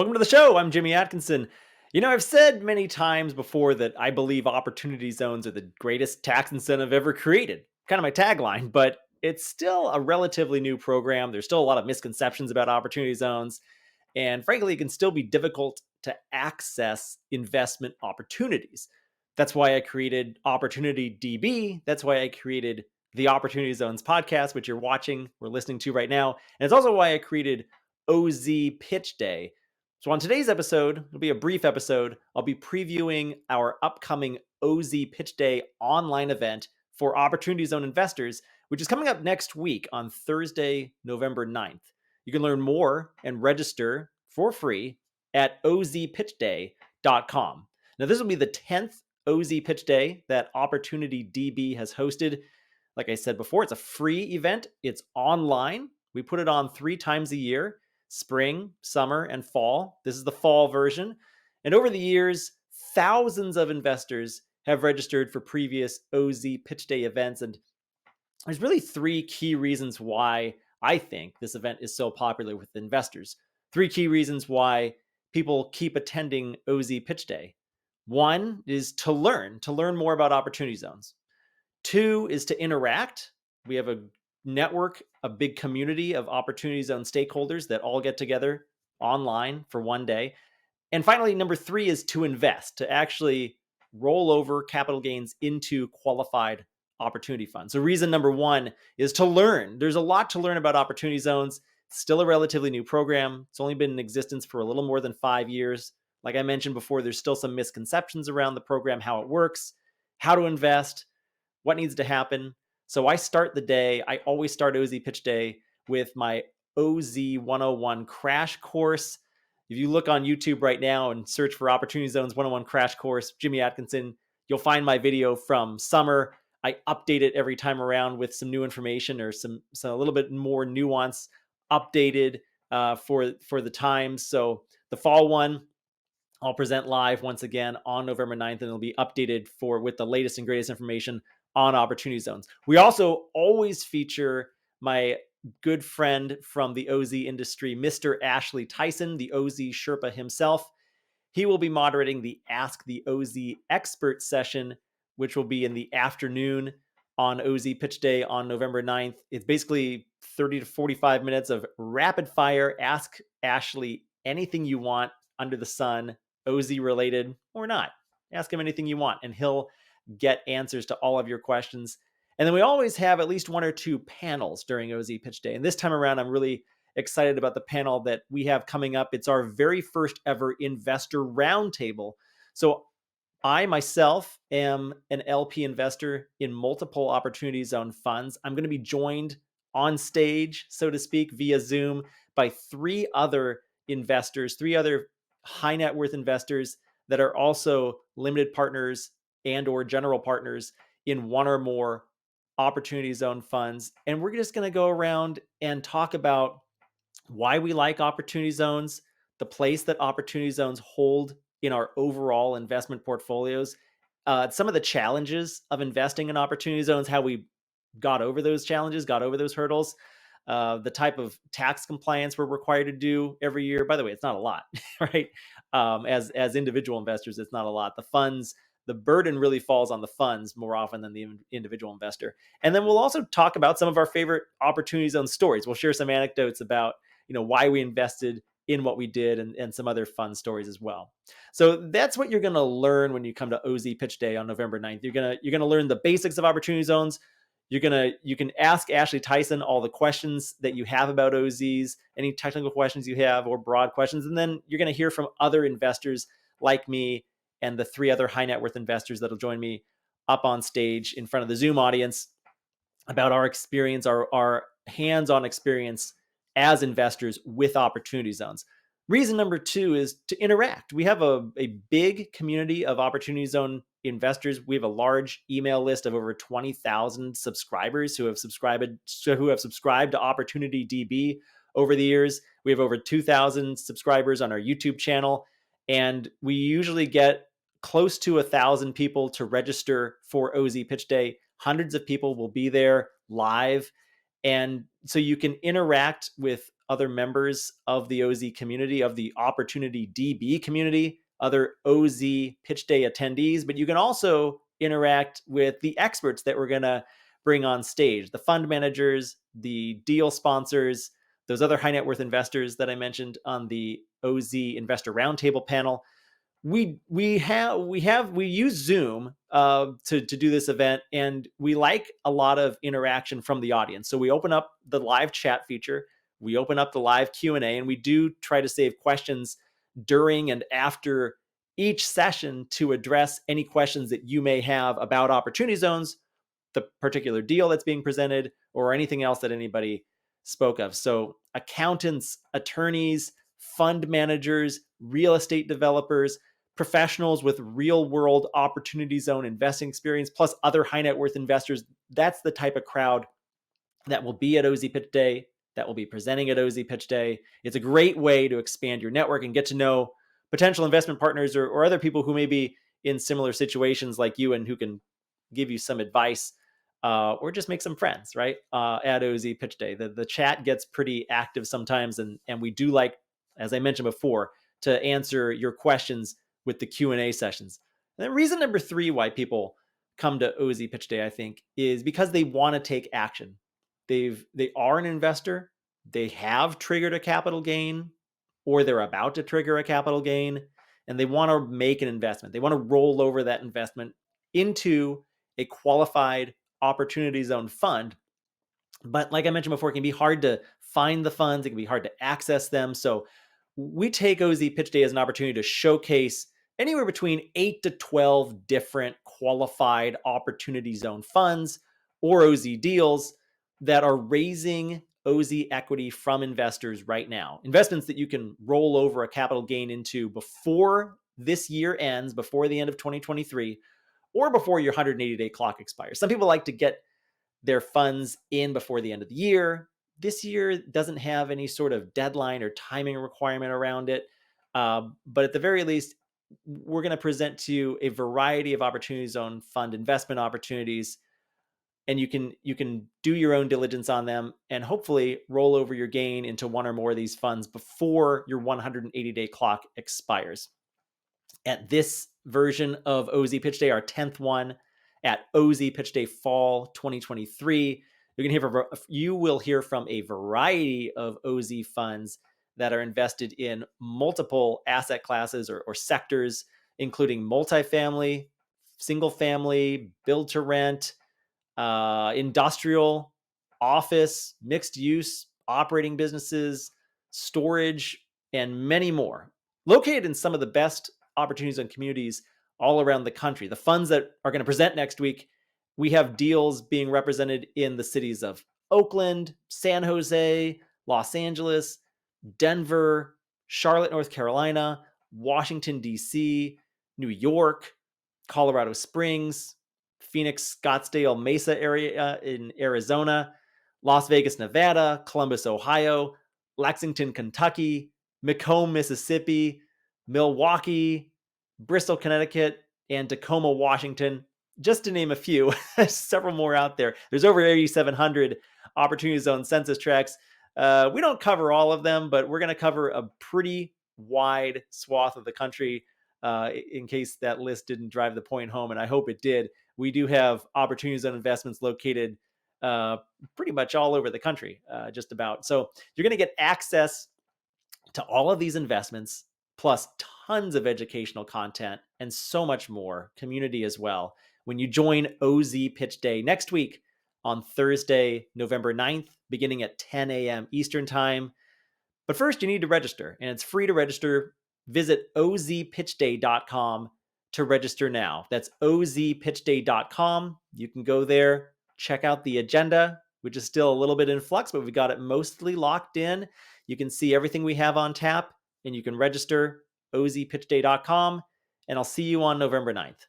Welcome to the show. I'm Jimmy Atkinson. I've said many times before that I believe opportunity zones are the greatest tax incentive ever created. Kind of my tagline, but it's still a relatively new program. There's still a lot of misconceptions about opportunity zones. And frankly, it can still be difficult to access investment opportunities. That's why I created OpportunityDB. That's why I created the Opportunity Zones podcast, which you're watching or listening to right now. And it's also why I created OZ Pitch Day. So on today's episode, it'll be a brief episode. I'll be previewing our upcoming OZ Pitch Day online event for Opportunity Zone investors, which is coming up next week on Thursday, November 9th. You can learn more and register for free at ozpitchday.com. Now, this will be the 10th OZ Pitch Day that OpportunityDB has hosted. Like I said before, it's a free event. It's online. We put it on 3 times a year: spring, summer, and fall. This is the fall version. And over the years, thousands of investors have registered for previous OZ Pitch Day events. And there's really 3 key reasons why I think this event is so popular with investors. 3 key reasons why people keep attending OZ Pitch Day. 1 is to learn more about opportunity zones. 2 is to interact. We have a network, a big community of opportunity zone stakeholders that all get together online for one day. And finally, number 3 is to invest, to actually roll over capital gains into qualified opportunity funds. So reason number 1 is to learn. There's a lot to learn about opportunity zones. It's still a relatively new program. It's only been in existence for a little more than 5 years. Like I mentioned before, there's still some misconceptions around the program, how it works, how to invest, what needs to happen. So I start the day, I always start OZ Pitch Day with my OZ 101 crash course. If you look on YouTube right now and search for Opportunity Zones 101 crash course, Jimmy Atkinson, you'll find my video from summer. I update it every time around with some new information or some a little bit more nuance updated for the times. So the fall one, I'll present live once again on November 9th, and it'll be updated with the latest and greatest information on opportunity zones. We also always feature my good friend from the OZ industry, Mr. Ashley Tyson, the OZ Sherpa himself. He will be moderating the Ask the OZ Expert session, which will be in the afternoon on OZ Pitch Day on November 9th. It's basically 30 to 45 minutes of rapid fire. Ask Ashley anything you want under the sun, OZ related or not. Ask him anything you want, and he'll get answers to all of your questions. And then we always have at least 1 or 2 panels during OZ Pitch Day. And this time around, I'm really excited about the panel that we have coming up. It's our very first ever investor roundtable. So I myself am an LP investor in multiple opportunity zone funds. I'm going to be joined on stage, so to speak, via Zoom by 3 other investors, 3 other high net worth investors that are also limited partners and or general partners in 1 or more opportunity zone funds. And we're just going to go around and talk about why we like opportunity zones, the place that opportunity zones hold in our overall investment portfolios, some of the challenges of investing in opportunity zones, how we got over those challenges, got over those hurdles, the type of tax compliance we're required to do every year. By the way, it's not a lot, right? As individual investors, it's not a lot. The funds, the burden really falls on the funds more often than the individual investor. And then we'll also talk about some of our favorite opportunity zone stories. We'll share some anecdotes about why we invested in what we did and some other fun stories as well. So that's what you're going to learn when you come to OZ Pitch Day on November 9th. You're going to learn the basics of opportunity zones. You can ask Ashley Tyson all the questions that you have about OZs, any technical questions you have or broad questions. And then you're going to hear from other investors like me and the 3 other high net worth investors that'll join me up on stage in front of the Zoom audience about our experience, our hands-on experience as investors with opportunity zones. Reason number 2 is to interact. We have a big community of opportunity zone investors. We have a large email list of over 20,000 subscribers who have subscribed to OpportunityDB over the years. We have over 2,000 subscribers on our YouTube channel, and we usually get close to 1,000 people to register for OZ Pitch Day. Hundreds of people will be there live. And so you can interact with other members of the OZ community, of the OpportunityDB community, other OZ Pitch Day attendees, but you can also interact with the experts that we're going to bring on stage, the fund managers, the deal sponsors, those other high net worth investors that I mentioned on the OZ Investor Roundtable panel. We use Zoom to do this event, and we like a lot of interaction from the audience. So we open up the live chat feature, we open up the live Q&A, and we do try to save questions during and after each session to address any questions that you may have about opportunity zones, the particular deal that's being presented, or anything else that anybody spoke of. So accountants, attorneys, fund managers, real estate developers, professionals with real world opportunity zone investing experience, plus other high net worth investors. That's the type of crowd that will be at OZ Pitch Day, that will be presenting at OZ Pitch Day. It's a great way to expand your network and get to know potential investment partners or other people who may be in similar situations like you and who can give you some advice or just make some friends, right? At OZ Pitch Day. The chat gets pretty active sometimes, and we do like, as I mentioned before, to answer your questions with the Q&A sessions. And then reason number 3 why people come to OZ Pitch Day, I think, is because they want to take action. They are an investor, they have triggered a capital gain, or they're about to trigger a capital gain, and they want to make an investment. They want to roll over that investment into a qualified opportunity zone fund. But like I mentioned before, it can be hard to find the funds. It can be hard to access them. So we take OZ Pitch Day as an opportunity to showcase anywhere between 8 to 12 different qualified opportunity zone funds or OZ deals that are raising OZ equity from investors right now. Investments that you can roll over a capital gain into before this year ends, before the end of 2023, or before your 180-day clock expires. Some people like to get their funds in before the end of the year. This year doesn't have any sort of deadline or timing requirement around it. But at the very least, we're going to present to you a variety of opportunity zone fund investment opportunities, and you can do your own diligence on them and hopefully roll over your gain into one or more of these funds before your 180-day clock expires. At this version of OZ Pitch Day, our 10th one, at OZ Pitch Day Fall 2023, you will hear from a variety of OZ funds that are invested in multiple asset classes or sectors, including multifamily, single family, build to rent, industrial, office, mixed use, operating businesses, storage, and many more, located in some of the best opportunities and communities all around the country. The funds that are going to present next week, we have deals being represented in the cities of Oakland, San Jose, Los Angeles, Denver, Charlotte, North Carolina, Washington, D.C., New York, Colorado Springs, Phoenix, Scottsdale, Mesa area in Arizona, Las Vegas, Nevada, Columbus, Ohio, Lexington, Kentucky, Macomb, Mississippi, Milwaukee, Bristol, Connecticut, and Tacoma, Washington, just to name a few. Several more out there. There's over 8,700 Opportunity Zone census tracts. We don't cover all of them, but we're going to cover a pretty wide swath of the country in case that list didn't drive the point home, and I hope it did. We do have Opportunity Zone investments located pretty much all over the country, just about. So you're going to get access to all of these investments, plus tons of educational content and so much more, community as well, when you join OZ Pitch Day next week on Thursday, November 9th, beginning at 10 a.m. Eastern Time. But first, you need to register, and it's free to register. Visit ozpitchday.com to register now. That's ozpitchday.com. You can go there, check out the agenda, which is still a little bit in flux, but we've got it mostly locked in. You can see everything we have on tap, and you can register ozpitchday.com, and I'll see you on November 9th.